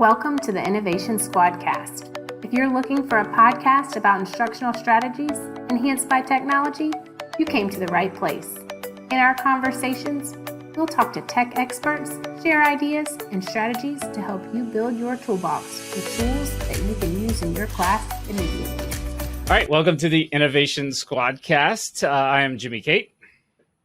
Welcome to the Innovation Squadcast. If you're looking for a podcast about instructional strategies enhanced by technology, you came to the right place. In our conversations, we'll talk to tech experts, share ideas and strategies to help you build your toolbox with tools that you can use in your class immediately. All right, welcome to the Innovation Squadcast. I am Jimmy Cate.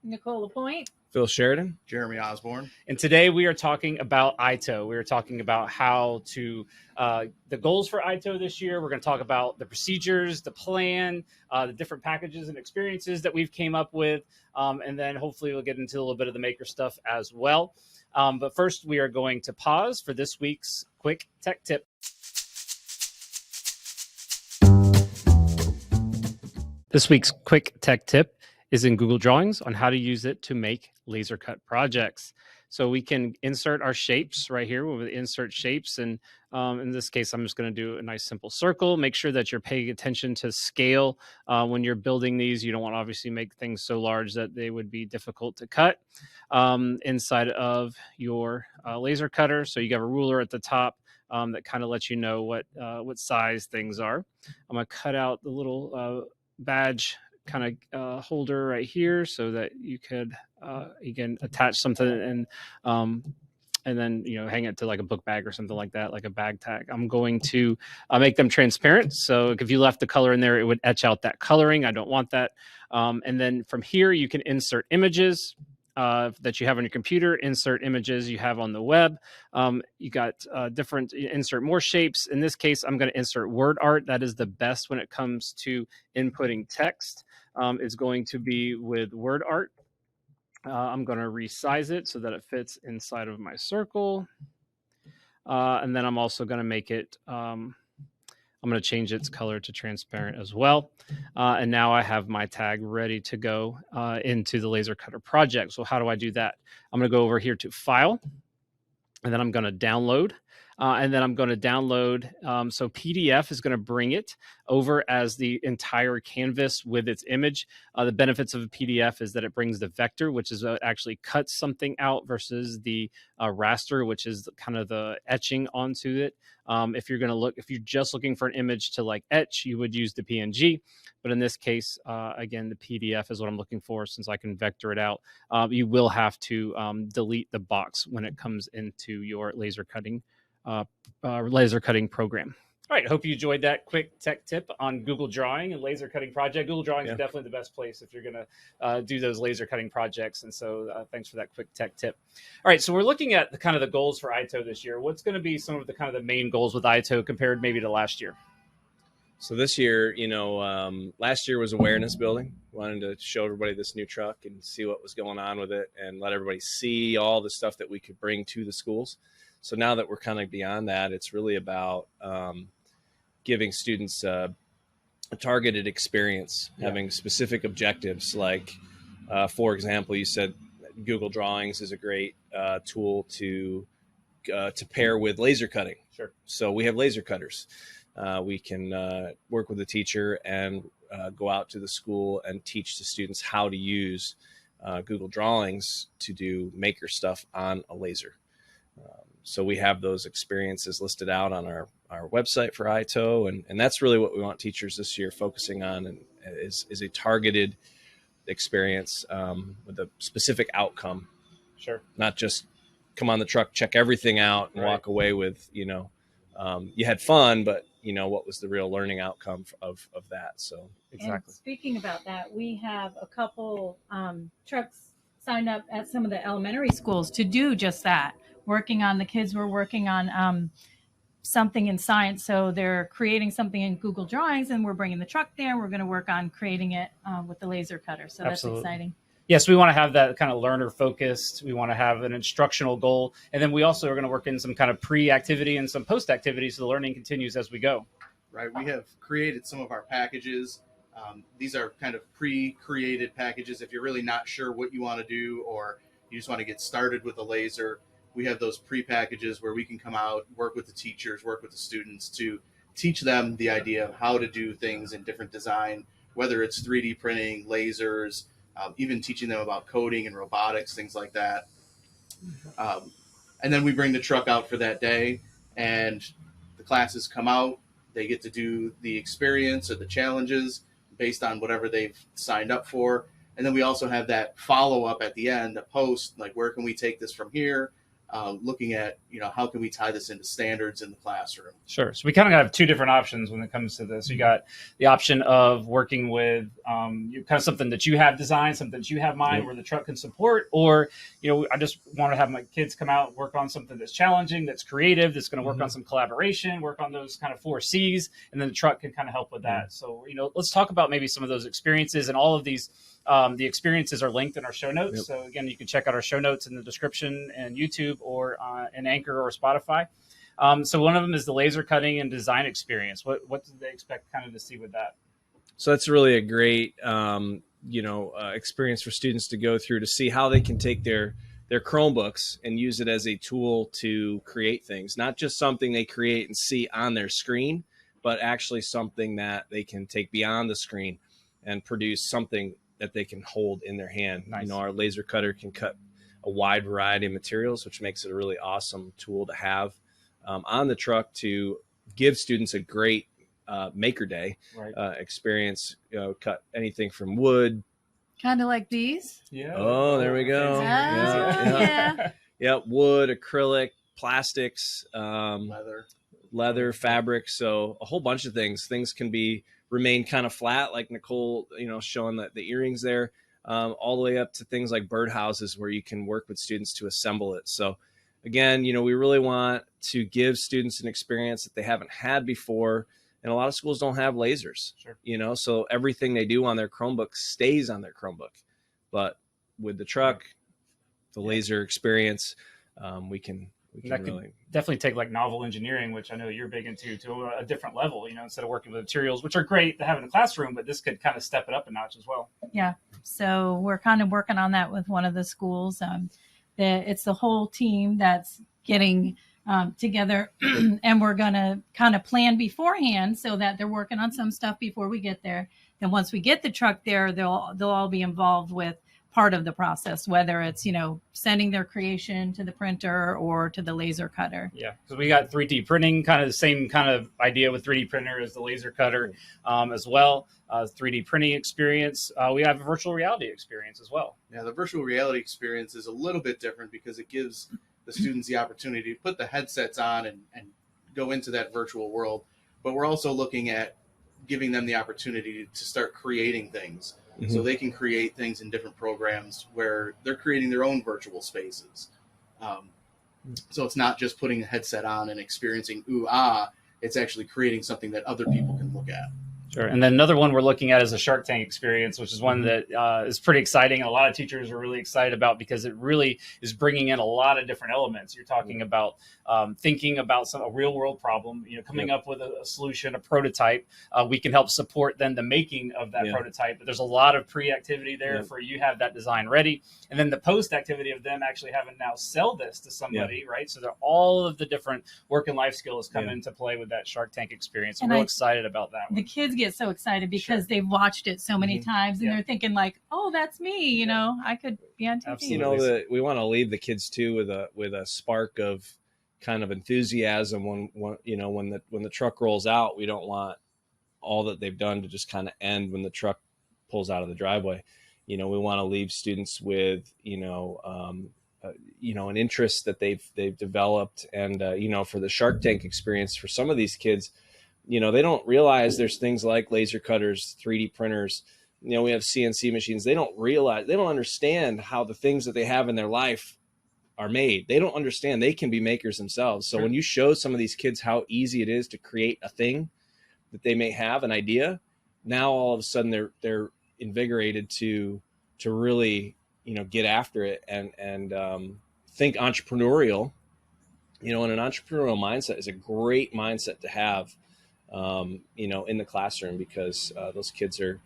Nicole Lapointe. Phil Sheridan. Jeremy Osborne. And today we are talking about Itow. We are talking about how to, the goals for Itow this year. We're going to talk about the procedures, the plan, the different packages and experiences that we've came up with. And then hopefully we'll get into a little bit of the maker stuff as well. But first we are going to pause for this week's quick tech tip. This week's quick tech tip is in Google Drawings on how to use it to make laser cut projects. So we can insert our shapes right here with insert shapes. And in this case, I'm just going to do a nice simple circle. Make sure that you're paying attention to scale when you're building these. You don't want to obviously make things so large that they would be difficult to cut inside of your laser cutter. So you have a ruler at the top that kind of lets you know what size things are. I'm going to cut out the little badge kind of holder right here so that you could again attach something and then hang it to like a book bag or something like that, like a bag tag. I'm going to make them transparent, so if you left the color in there, it would etch out that coloring. I don't want that. And then from here you can insert images that you have on your computer, insert images you have on the web. You got different, insert more shapes. In this case, I'm going to insert word art. That is the best when it comes to inputting text. It's going to be with word art. I'm going to resize it so that it fits inside of my circle. And then I'm also going to make it, I'm going to change its color to transparent as well. And now I have my tag ready to go into the laser cutter project. So how do I do that? I'm going to go over here to File, and then I'm going to download. And then I'm going to download. So PDF is going to bring it over as the entire canvas with its image. The benefits of a PDF is that it brings the vector, which is actually cuts something out, versus the raster, which is kind of the etching onto it. If you're just looking for an image to like etch, you would use the PNG. But in this case, again, the PDF is what I'm looking for, since I can vector it out. You will have to delete the box when it comes into your laser cutting program. All right, hope you enjoyed that quick tech tip on Google Drawing and laser cutting project. Google Drawing is definitely the best place if you're going to do those laser cutting projects. And so thanks for that quick tech tip. All right, so we're looking at the goals for Itow this year. What's going to be some of the kind of the main goals with Itow compared maybe to last year? So this year, last year was awareness building. Wanted to show everybody this new truck and see what was going on with it and let everybody see all the stuff that we could bring to the schools. So now that we're kind of beyond that, it's really about giving students a targeted experience, having specific objectives. Like, for example, you said Google Drawings is a great tool to pair with laser cutting. Sure. So we have laser cutters. We can work with the teacher and go out to the school and teach the students how to use Google Drawings to do maker stuff on a laser. So we have those experiences listed out on our website for Itow, and that's really what we want teachers this year focusing on, and is a targeted experience with a specific outcome. Sure. Not just come on the truck, check everything out, and walk away with, you had fun, but what was the real learning outcome of that? So exactly. And speaking about that, we have a couple trucks signed up at some of the elementary schools to do just that. The kids were working on something in science. So they're creating something in Google Drawings, and we're bringing the truck there. We're going to work on creating it with the laser cutter. So Absolutely. That's exciting. Yes, we want to have that kind of learner focused. We want to have an instructional goal. And then we also are going to work in some kind of pre-activity and some post-activity, so the learning continues as we go. Right. We have created some of our packages. These are kind of pre-created packages. If you're really not sure what you want to do, or you just want to get started with a laser, we have those pre-packages where we can come out, work with the teachers, work with the students to teach them the idea of how to do things in different design, whether it's 3D printing, lasers, even teaching them about coding and robotics, things like that. And then we bring the truck out for that day. and the classes come out. They get to do the experience or the challenges based on whatever they've signed up for. And then we also have that follow-up at the end, a post, like where can we take this from here? Looking at, how can we tie this into standards in the classroom? Sure. So we kind of have two different options when it comes to this. You got the option of working with kind of something that you have designed, something that you have mind, where the truck can support, or, I just want to have my kids come out, work on something that's challenging, that's creative, that's going to work on some collaboration, work on those kind of 4 C's, and then the truck can kind of help with that. So, let's talk about maybe some of those experiences, and all of these. The experiences are linked in our show notes. So again, you can check out our show notes in the description and YouTube or in Anchor or Spotify. So one of them is the laser cutting and design experience. What do they expect kind of to see with that? So that's really a great, experience for students to go through to see how they can take their Chromebooks and use it as a tool to create things, not just something they create and see on their screen, but actually something that they can take beyond the screen and produce something that they can hold in their hand. Nice. Our laser cutter can cut a wide variety of materials, which makes it a really awesome tool to have on the truck to give students a great maker day experience. Cut anything from wood. Kind of like these. Yeah. Oh, there we go. Yeah. Wood, acrylic, plastics, leather, fabric. So a whole bunch of things. Things can remain kind of flat, like Nicole, showing the earrings there, all the way up to things like birdhouses where you can work with students to assemble it. So again, we really want to give students an experience that they haven't had before. And a lot of schools don't have lasers, so everything they do on their Chromebook stays on their Chromebook. But with the truck, the laser experience, we can really definitely take like novel engineering, which I know you're big into, to a different level, instead of working with materials, which are great to have in the classroom, but this could kind of step it up a notch as well. Yeah. So we're kind of working on that with one of the schools. It's the whole team that's getting together and we're going to kind of plan beforehand so that they're working on some stuff before we get there. Then once we get the truck there, they'll all be involved with part of the process, whether it's, sending their creation to the printer or to the laser cutter. Yeah, because we got 3D printing, kind of the same kind of idea with 3D printer as the laser cutter as well. 3D printing experience. We have a virtual reality experience as well. Yeah, the virtual reality experience is a little bit different because it gives the students the opportunity to put the headsets on and go into that virtual world. But we're also looking at giving them the opportunity to start creating things. So they can create things in different programs where they're creating their own virtual spaces. So it's not just putting a headset on and experiencing it's actually creating something that other people can look at. Sure. And then another one we're looking at is a Shark Tank experience, which is one that is pretty exciting. And a lot of teachers are really excited about because it really is bringing in a lot of different elements. You're talking about thinking about a real world problem, coming up with a solution, a prototype. We can help support then the making of that prototype. But there's a lot of pre-activity there for you have that design ready. And then the post activity of them actually having now sell this to somebody, right? So all of the different work and life skills come into play with that Shark Tank experience. I'm real excited about that one. The kids get so excited because they've watched it so many times and they're thinking like, oh, that's me, I could be on TV. Absolutely. We want to leave the kids too with a spark of kind of enthusiasm when the truck rolls out. We don't want all that they've done to just kind of end when the truck pulls out of the driveway. We want to leave students with an interest that they've developed, and for the Shark Tank experience, for some of these kids, they don't realize there's things like laser cutters, 3D printers. We have CNC machines. They don't understand how the things that they have in their life are made. They don't understand they can be makers themselves. So when you show some of these kids how easy it is to create a thing that they may have an idea, now all of a sudden they're invigorated to really, get after it and think entrepreneurial, and an entrepreneurial mindset is a great mindset to have, in the classroom, because those kids are,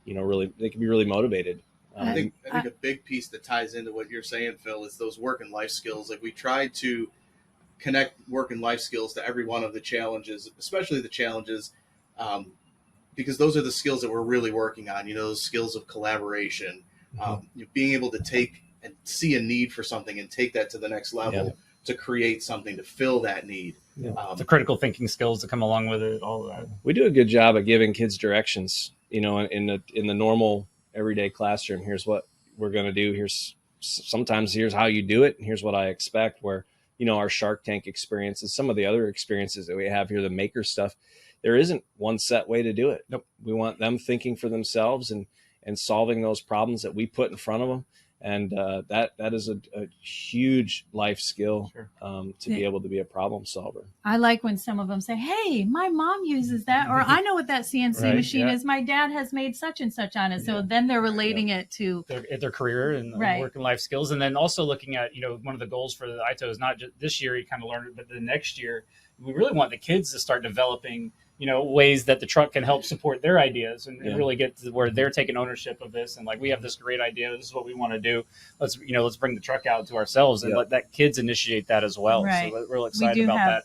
they can be really motivated. I think a big piece that ties into what you're saying, Phil, is those work and life skills. Like, we tried to connect work and life skills to every one of the challenges, especially the challenges, because those are the skills that we're really working on. Those skills of collaboration, being able to take and see a need for something and take that to the next level. to create something to fill that need. The critical thinking skills that come along with it, all of that. We do a good job of giving kids directions, you know, in the normal everyday classroom. Here's what we're going to do. Here's how you do it. And here's what I expect. Where, you know, our Shark Tank experience and some of the other experiences that we have here, the maker stuff, there isn't one set way to do it. Nope. We want them thinking for themselves and solving those problems that we put in front of them. And that is a huge life skill. Sure. To be able to be a problem solver. I like when some of them say, hey, my mom uses that, or I know what that CNC Right, machine yeah. is. My dad has made such and such on it. So then they're relating it to Their career and Right. work and life skills. And then also looking at, you know, one of the goals for the Itow is not just this year, you kind of learned it, but the next year, we really want the kids to start developing, you know, ways that the truck can help support their ideas and really get to where they're taking ownership of this. And like, we have this great idea. This is what we want to do. Let's bring the truck out to ourselves and let that kids initiate that as well. Right. So we're real we excited do about have that.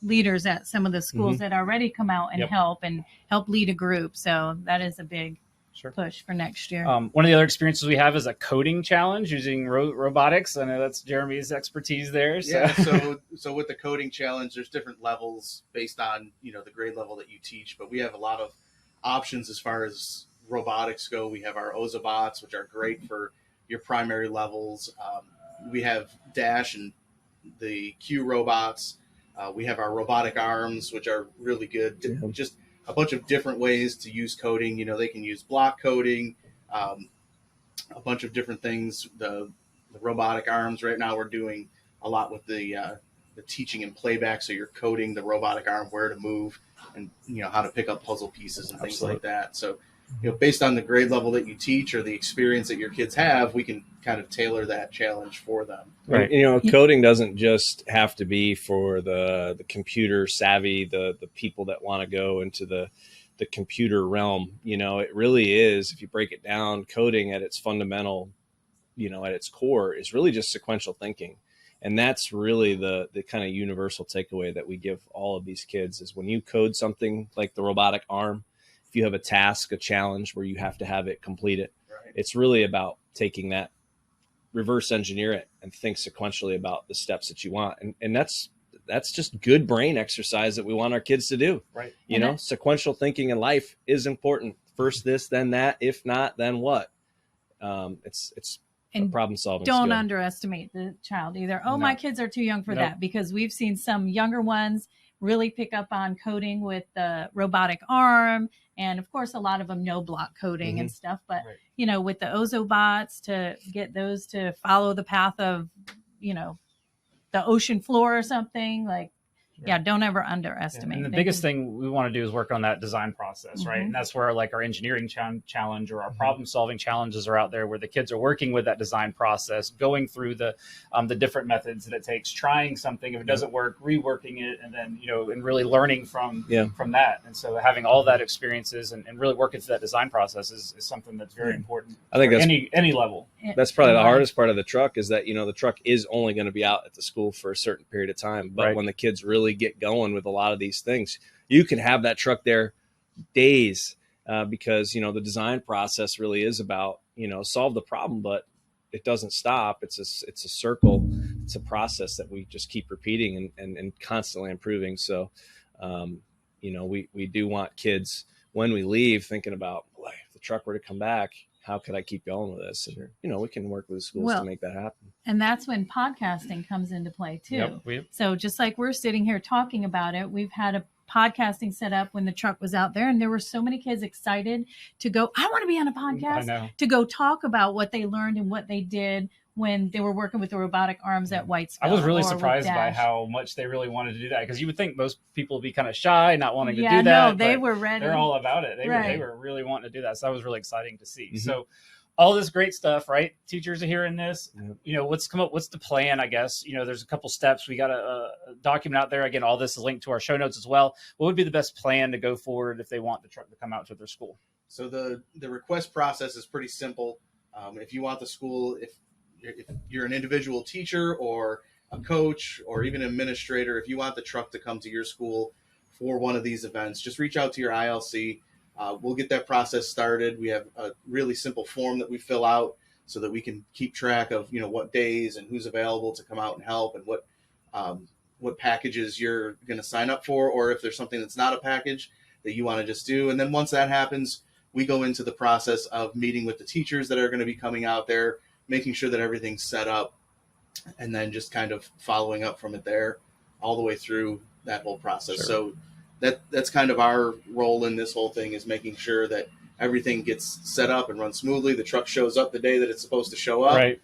leaders at some of the schools that already come out and Yep. help lead a group. So that is a big Sure. push for next year. One of the other experiences we have is a coding challenge using robotics. I know that's Jeremy's expertise there. So. Yeah. So with the coding challenge, there's different levels based on, you know, the grade level that you teach, but we have a lot of options as far as robotics go. We have our Ozobots, which are great for your primary levels. We have Dash and the Q robots. We have our robotic arms, which are really good. Yeah. Just a bunch of different ways to use coding. You know, they can use block coding, a bunch of different things. The robotic arms right now, we're doing a lot with the teaching and playback. So you're coding the robotic arm where to move and, you know, how to pick up puzzle pieces and things like that. So, you know, based on the grade level that you teach or the experience that your kids have, we can kind of tailor that challenge for them. Right. You know, coding doesn't just have to be for the computer savvy, the people that want to go into the computer realm. You know, it really is, if you break it down, coding at its fundamental, you know, at its core is really just sequential thinking. And that's really the kind of universal takeaway that we give all of these kids is when you code something like the robotic arm, if you have a task, a challenge where you have to have it complete it, Right. it's really about taking that, reverse engineer it and think sequentially about the steps that you want. And that's just good brain exercise that we want our kids to do. Right. You know, sequential thinking in life is important. First this, then that. If not, then what? It's a problem solving Don't skill. underestimate the child either. Oh, No. my kids are too young for that, because we've seen some younger ones really pick up on coding with the robotic arm. And of course, a lot of them know block coding and stuff. But, Right. you know, with the Ozobots, to get those to follow the path of, you know, the ocean floor or something, like, yeah, don't ever underestimate. And the They biggest can- thing we want to do is work on that design process, right? And that's where like our engineering challenge or our problem solving challenges are out there, where the kids are working with that design process, going through the different methods that it takes, trying something. If it doesn't work, reworking it, and then, you know, and really learning from that. And so having all that experiences and really working through that design process is something that's very important. I think for that's any level. That's probably the hardest part of the truck is that, you know, the truck is only going to be out at the school for a certain period of time. But Right. when the kids really get going with a lot of these things, you can have that truck there days because, you know, the design process really is about, you know, solve the problem, but it doesn't stop. It's a circle. It's a process that we just keep repeating and constantly improving. So, you know, we do want kids when we leave thinking about, boy, if the truck were to come back, how could I keep going with this? And, you know, we can work with the schools to make that happen. And that's when podcasting comes into play too. Yep. So just like we're sitting here talking about it, we've had a podcasting set up when the truck was out there, and there were so many kids excited to go, I want to be on a I podcast, know. to go talk about what they learned and what they did when they were working with the robotic arms at Whitesville. I was really or with surprised by Dash. how much they really wanted to do that, because you would think most people would be kind of shy, not wanting to Yeah, do that. no, they but were ready. They're all about it. They Right. were really wanting to do that. So that was really exciting to see. Mhm. So all this great stuff, right? Teachers are hearing this. Yep. You know, what's the plan, I guess? You know, there's a couple steps. We got a document out there. Again, all this is linked to our show notes as well. What would be the best plan to go forward if they want the truck to come out to their school? So the request process is pretty simple. If you want the school, if you're an individual teacher or a coach or even an administrator, if you want the truck to come to your school for one of these events, just reach out to your ILC. We'll get that process started. We have a really simple form that we fill out so that we can keep track of, you know, what days and who's available to come out and help and what what packages you're going to sign up for, or if there's something that's not a package that you want to just do. And then once that happens, we go into the process of meeting with the teachers that are going to be coming out there, making sure that everything's set up, and then just kind of following up from it there all the way through that whole process. Sure. So that's kind of our role in this whole thing, is making sure that everything gets set up and runs smoothly. The truck shows up the day that it's supposed to show up. Right.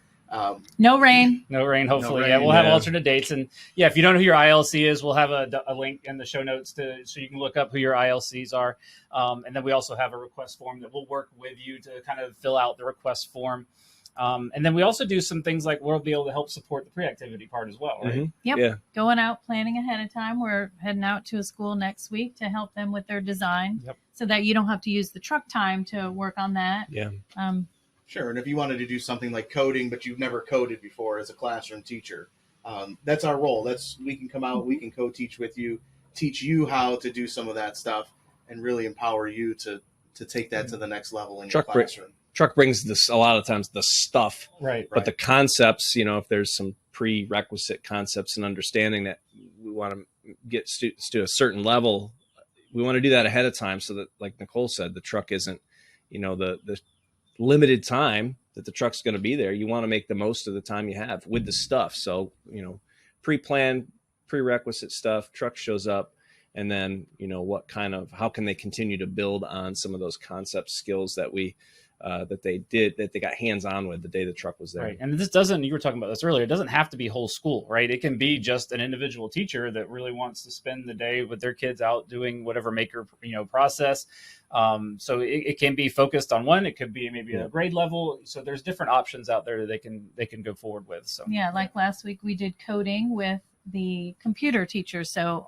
No rain. No rain, hopefully. rain, Yeah, we'll have yeah. alternate dates. And yeah, if you don't know who your ILC is, we'll have a link in the show notes so you can look up who your ILCs are. And then we also have a request form that we'll work with you to kind of fill out the request form. And then we also do some things like we'll be able to help support the pre-activity part as well, right? Mhm. Yep. Yeah. Going out, planning ahead of time. We're heading out to a school next week to help them with their design. Yep. So that you don't have to use the truck time to work on that. Yeah. Sure. And if you wanted to do something like coding, but you've never coded before as a classroom teacher, that's our role. We can come out, we can co-teach with you, teach you how to do some of that stuff, and really empower you to take that to the next level in your classroom. Truck brings this a lot of times the stuff, Right. but the concepts, if there's some prerequisite concepts and understanding that we want to get students to a certain level, we want to do that ahead of time so that, like Nicole said, the truck isn't, the limited time that the truck's going to be there. You want to make the most of the time you have with the stuff. So, pre-planned, prerequisite stuff, truck shows up, and then, how can they continue to build on some of those concept skills that they got hands-on with the day the truck was there. Right. And this doesn't, you were talking about this earlier, it doesn't have to be whole school, right? It can be just an individual teacher that really wants to spend the day with their kids out doing whatever maker, process. So it can be focused on one, it could be maybe a grade level. So there's different options out there that they can go forward with. So Yeah, like last week we did coding with the computer teacher. So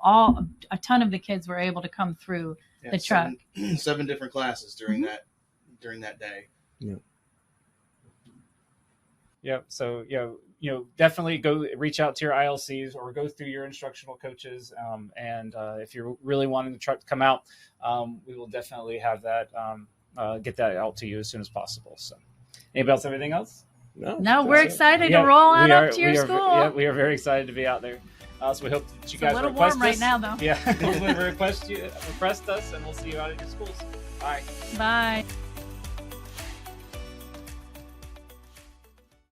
a ton of the kids were able to come through the truck. 7 different classes during that day. Yeah. So, definitely go reach out to your ILCs or go through your instructional coaches. And if you're really wanting the truck to come out, we will definitely have that, get that out to you as soon as possible. So anybody else have anything else? No, we're excited to roll out up to your school. Yeah, we are very excited to be out there. So we hope that you guys a little request warm right us. now, though. Yeah, hopefully request us, and we'll see you out at your schools. Bye. Bye.